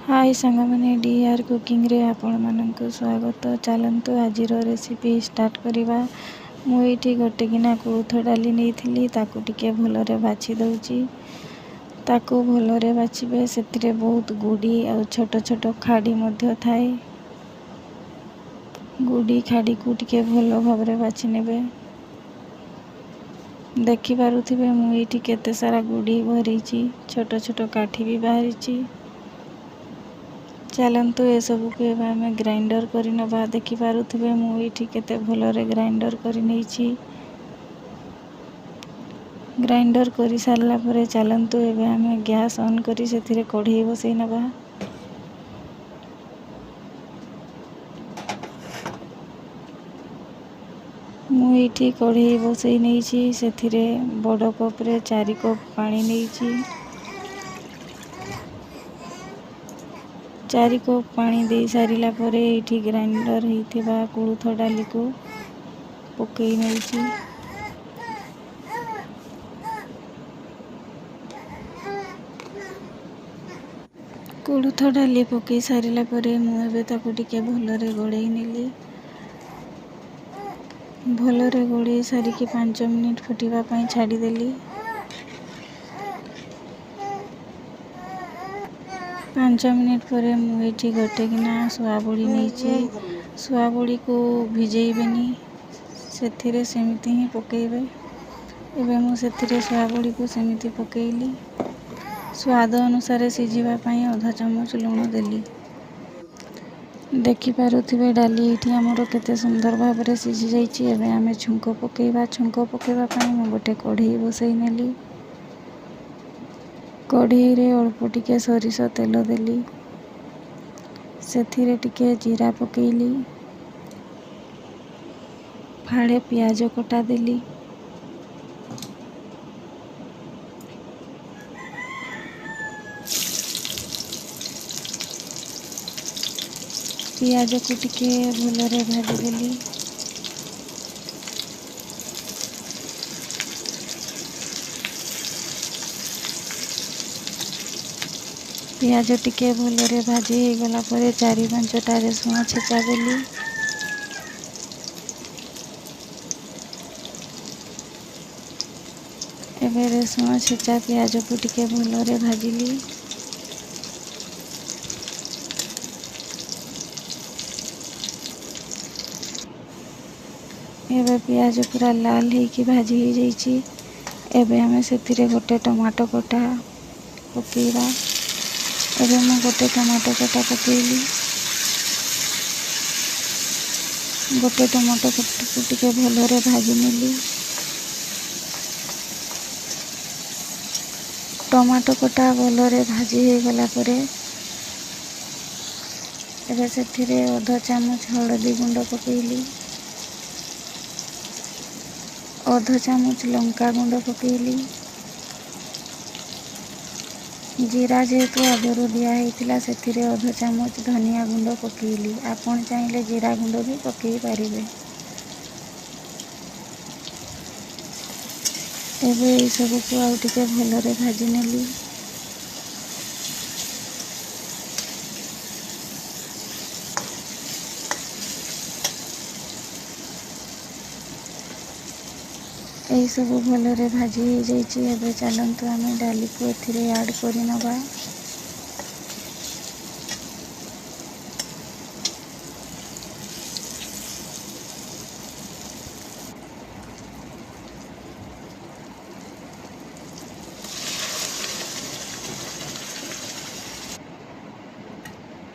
हाय सांग मैंने D R cooking रे आपण मानक स्वागत। चलतु आज रेसिपी स्टार्ट करवा। मुझे गोटे गिना कोलथ डाली नहीं ताकू टिके भलरे बाछि दउची। ताकू भलरे बाछिबे सेतिरे बहुत गुड़ी और छोट छोट खाड़ी मध्य थाए। गुड़ी खाड़ी को टिके भल भाबरे बाछि नेबे। देखि पारुथिबे मुझे केते सारा गुड़ी भरीची, छोट छोट काठी भी बाहरीची। चलतु ए सब को आम ग्राइंडर कर नवा। देखिपे मुझे केते भलरे ग्राइंडर कर नहीं। ग्राइंडर कर सारा पर चलतु एबे आम गैस ऑन करी से कढ़ई बसई नवा। मुझे कढ़ई बसई नहीं से बड़ कप्रे 4 कप पानी नहीं। 4 कप पानी दे सारिला परे एठी ग्राइंडर होइथिबा कोलथ डाली को पकई नउची। कोलथ डाली पकई सारिला परे मु एबे ताकू टिके भलरे गड़ेई नेली। भलरे गड़ेई सारिकी 5 मिनिट फुटिबा पई छाड़ी देली। 5 मिनिट पर मुझे गोटे गिना सोयाबड़ी नहीं। सोयाबड़ी को भिजेबेनी से सेमती ही पकेबे। एबे मुझे सोयाबड़ी को सेमती पकेली। स्वाद अनुसार सिझापी आधा चामच लुण देली। देखिपे डाली ये आमर केते सुंदर भाव में सिझी जाइए। एबे आमे छुंक पकेबा। छुंक पकेबा मु गोटे कढ़ई बसई नेली। कढ़ई रे अल्प टिके सरिष तेल देली। सेथिरे टिके जीरा पकेली। फाड़े पियाज कटा देली। पियाज को टिके भलरे भाजी देली। पियाज टिके भलरे भाजी हो गला परे 4-5टा रसुण छेचा देली। एबे रसुण छेचा पियाज को टिके भलरे भाजिली। एबे पियाज पूरा लाल होइकी भाजी हो जाइए। एबे हमें सेथिरे गोटे टमाटो कटा पकेइबा। एबे मैं गोटे टमाटो कटा पकेली। गोटे टमाटो कटा को टिके भलरे भाजी नेली। टमाटो कटा भलरे भाजी हो गला परे एबे सेथिरे आधा चामच हळदी गुंड पकेली। आधा चामच लंका गुंड पकेली। जीरा जेहेतु आगरू दिया से आधा चामच धनिया गुंड पकेली। आपण चाहिए जीरा गुंड भी पकई पारिबे। एबे ये सब को आउ टिके भलरे भाजी नेली। यही सब भलरे भाजी हो जाइए। एबे चलतु आम डाली को एथिरे ऐड करि नबा।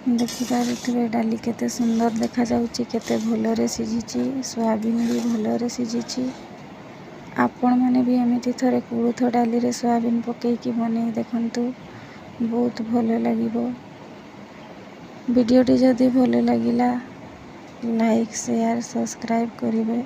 देखिपे डाली केते सुंदर देखा जाउची, केते भलरे सिझिची। सोयाबीन भी भलरे सिझिची। आपण मैंने भी एमती थरे कोलथ डाली रे सोयाबीन पकईकी बने देखंतु, बहुत भल लागिबो। वीडियोटी जदि भल लागिला लाइक शेयर सब्सक्राइब करिवे।